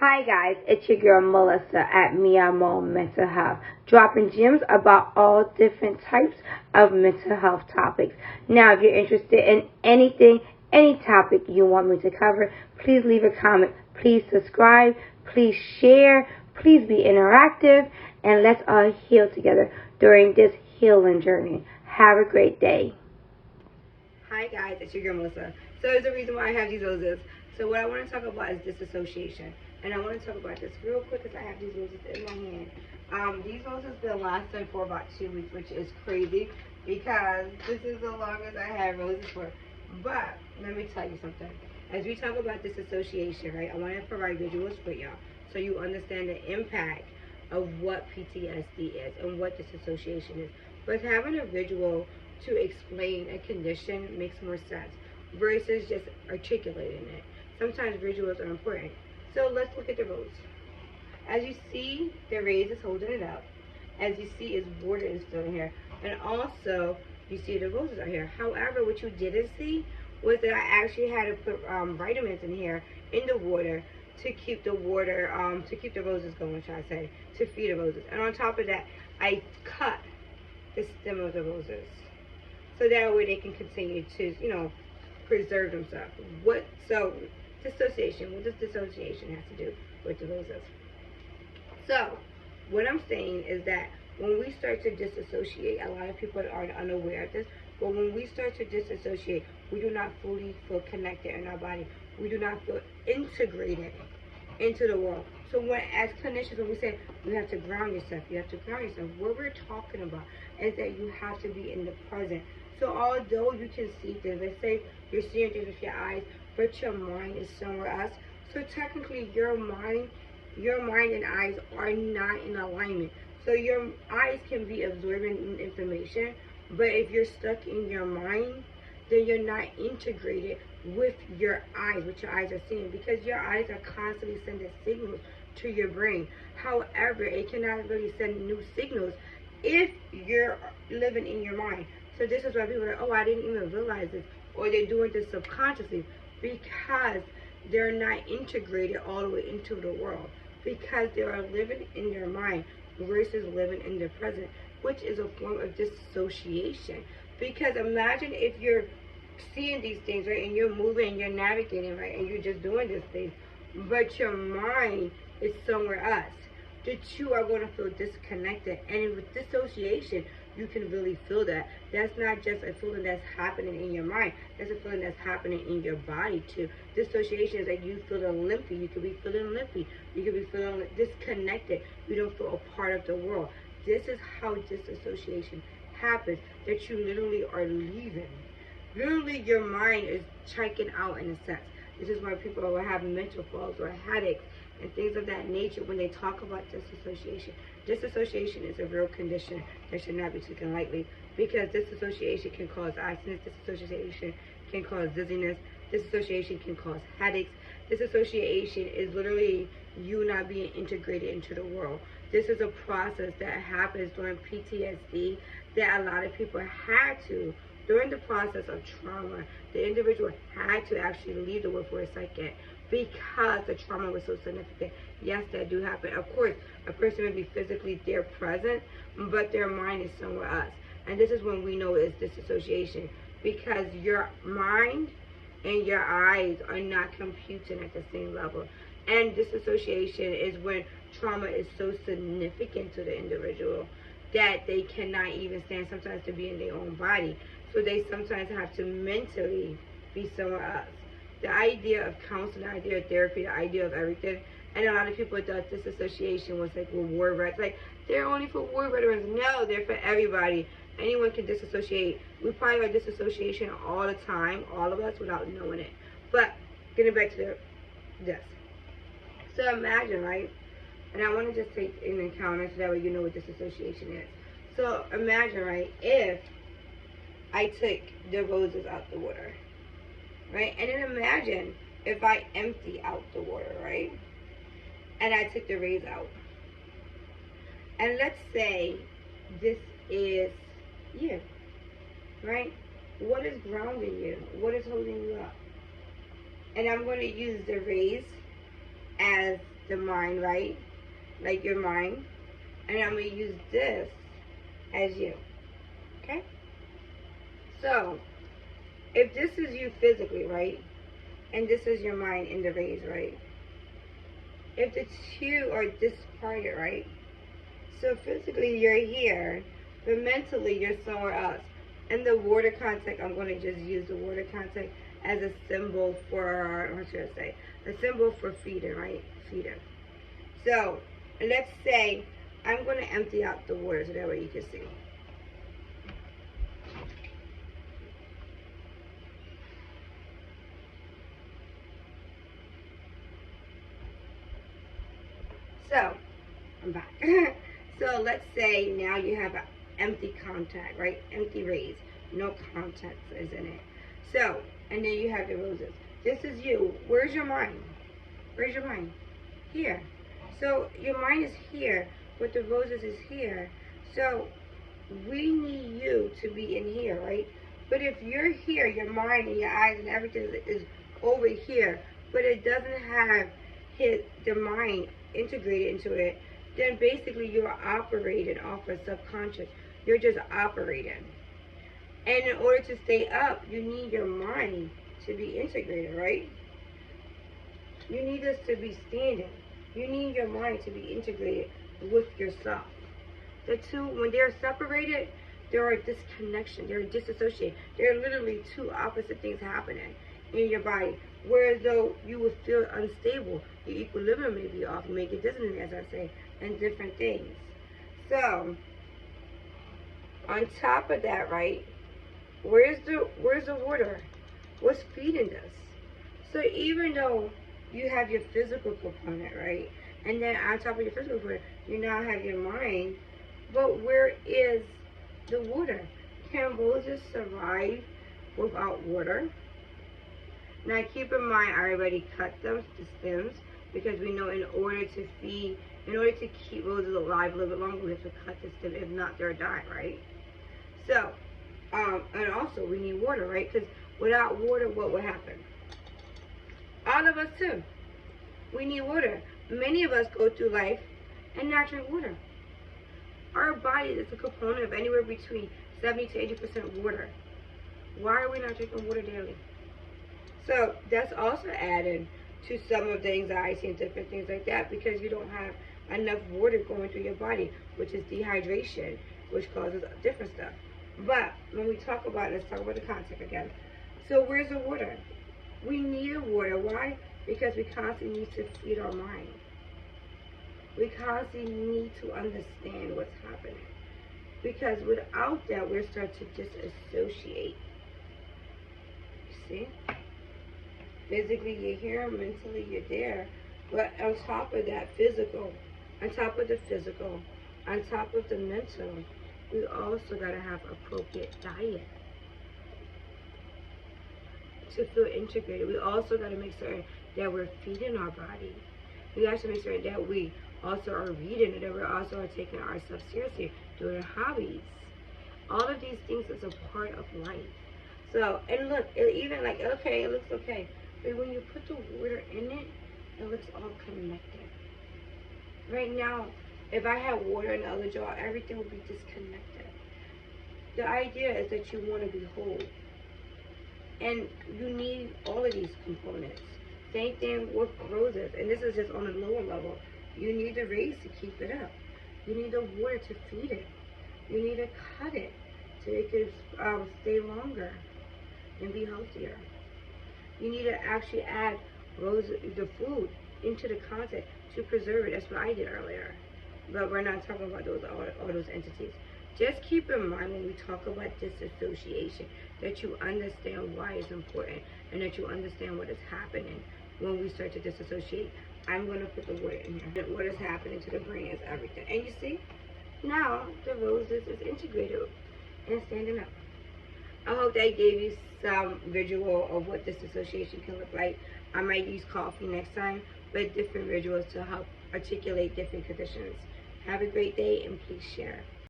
Hi guys, it's your girl Melissa at Miyamo Mental Health, dropping gems about all different types of mental health topics. Now, if you're interested in anything, any topic you want me to cover, please leave a comment, please subscribe, please share, please be interactive, and let's all heal together during this healing journey. Have a great day. Hi guys, it's your girl Melissa. So there's a reason why I have these roses. So what I want to talk about is dissociation. And I want to talk about this real quick because I have these roses in my hand. These roses been lasting for about 2 weeks, which is crazy because this is the longest I have roses for. But let me tell you something. As we talk about dissociation, right, I want to provide visuals for y'all so you understand the impact of what PTSD is and what dissociation is. But having a visual to explain a condition makes more sense versus just articulating it. Sometimes visuals are important. So let's look at the rose. As you see, the rays is holding it up. As you see, its border is still in here. And also, you see the roses are here. However, what you didn't see was that I actually had to put vitamins in here in the water to keep the water, to keep the roses going, shall I say, to feed the roses. And on top of that, I cut the stem of the roses so that way they can continue to, preserve themselves. Dissociation. What does dissociation have to do with the roses? So, what I'm saying is that when we start to disassociate, a lot of people are unaware of this, but when we start to disassociate, we do not fully feel connected in our body. We do not feel integrated into the world. So as clinicians, when we say you have to ground yourself, what we're talking about is that you have to be in the present. So although you can see things, let's say you're seeing things with your eyes, but your mind is somewhere else. So technically your mind and eyes are not in alignment. So your eyes can be absorbing information, but if you're stuck in your mind, then you're not integrated with your eyes, what your eyes are seeing, because your eyes are constantly sending signals to your brain. However, it cannot really send new signals if you're living in your mind. So this is why people are like, oh, I didn't even realize this, or they're doing this subconsciously, because they're not integrated all the way into the world, because they are living in their mind versus living in the present, which is a form of dissociation. Because imagine if you're seeing these things, right, and you're moving and you're navigating, right, and you're just doing this thing, but your mind is somewhere else. The two are going to feel disconnected. And with dissociation, you can really feel that. That's not just a feeling that's happening in your mind. That's a feeling that's happening in your body too. Dissociation is like you feeling limpy. You could be feeling limpy. You could be feeling disconnected. You don't feel a part of the world. This is how dissociation happens, that you literally are leaving. Literally, your mind is checking out in a sense. This is why people will have mental fogs or headaches and things of that nature when they talk about dissociation. Dissociation is a real condition that should not be taken lightly, because dissociation can cause accidents, dissociation can cause dizziness, dissociation can cause headaches. Dissociation is literally you not being integrated into the world. This is a process that happens during PTSD that a lot of people had to. During the process of trauma, the individual had to actually leave the world for a second because the trauma was so significant. Yes, that do happen. Of course, a person may be physically there present, but their mind is somewhere else. And this is when we know it's dissociation, because your mind and your eyes are not computing at the same level. And dissociation is when trauma is so significant to the individual that they cannot even stand sometimes to be in their own body. So they sometimes have to mentally be somewhere else. The idea of counseling, the idea of therapy, the idea of everything, and a lot of people thought disassociation was like, well, war veterans. Like, they're only for war veterans. No, they're for everybody. Anyone can disassociate. We probably are disassociation all the time, all of us, without knowing it. But getting back to this. So imagine, right? And I want to just take an encounter so that way you know what disassociation is. So imagine, right, if I took the roses out the water, right? And then imagine if I empty out the water, right? And I took the rays out. And let's say this is you, right? What is grounding you? What is holding you up? And I'm going to use the rays as the mind, right? Like your mind. And I'm going to use this as you. Okay? So, if this is you physically, right? And this is your mind in the rays, right? If the two are disparted, right? So physically you're here, but mentally you're somewhere else. And the water contact, I'm going to just use the water contact as a symbol for, what should I say? A symbol for feeding, right? Feeding. So, let's say I'm going to empty out the water so that way you can see. So, I'm back. So let's say now you have an empty contact, right? Empty rays. No contact is in it. So, and then you have the roses. This is you. Where's your mind? Where's your mind? Here. So your mind is here, but the roses is here. So we need you to be in here, right? But if you're here, your mind and your eyes and everything is over here, but it doesn't have the mind integrated into it, then basically you're operating off of subconscious. You're just operating. And in order to stay up, you need your mind to be integrated, right? You need us to be standing. You need your mind to be integrated with yourself. The two, when they're separated, there are disconnection. They're dissociated. There are literally two opposite things happening in your body. Whereas though you would feel unstable, your equilibrium may be off, you may get dizziness, as I say, and different things. So, on top of that, right, where's the water? What's feeding this? So even though you have your physical component, right, and then on top of your physical component, you now have your mind, but where is the water? Can roses survive without water? Now keep in mind, I already cut them, the stems, because we know in order to keep roses alive a little bit longer, we have to cut the stem. If not, they'll die, right? So, and also we need water, right? Because without water, what would happen? All of us too. We need water. Many of us go through life and not drink water. Our body is a component of anywhere between 70 to 80% water. Why are we not drinking water daily? So that's also added to some of the anxiety and different things like that, because you don't have enough water going through your body, which is dehydration, which causes different stuff. But when we talk about, let's talk about the concept again. So where's the water? We need water. Why? Because we constantly need to feed our mind. We constantly need to understand what's happening. Because without that, we'll start to disassociate. You see? Physically, you're here. Mentally, you're there. But on top of that physical, on top of the physical, on top of the mental, we also got to have appropriate diet to feel integrated. We also got to make certain that we're feeding our body. We got to make certain that we also are reading and that we also are taking ourselves seriously, doing hobbies. All of these things is a part of life. So, and look, even like, okay, it looks okay. But when you put the water in it, it looks all connected. Right now, if I had water in the other jar, everything would be disconnected. The idea is that you want to be whole. And you need all of these components. Same thing with roses. And this is just on a lower level. You need the rays to keep it up. You need the water to feed it. You need to cut it so it can stay longer and be healthier. You need to actually add the food into the content to preserve it. That's what I did earlier. But we're not talking about all those entities. Just keep in mind when we talk about dissociation that you understand why it's important and that you understand what is happening when we start to dissociate. I'm going to put the water in here. What is happening to the brain is everything. And you see, now the roses is integrated and standing up. I hope that gave you some visual of what dissociation can look like. I might use coffee next time, but different visuals to help articulate different conditions. Have a great day and please share.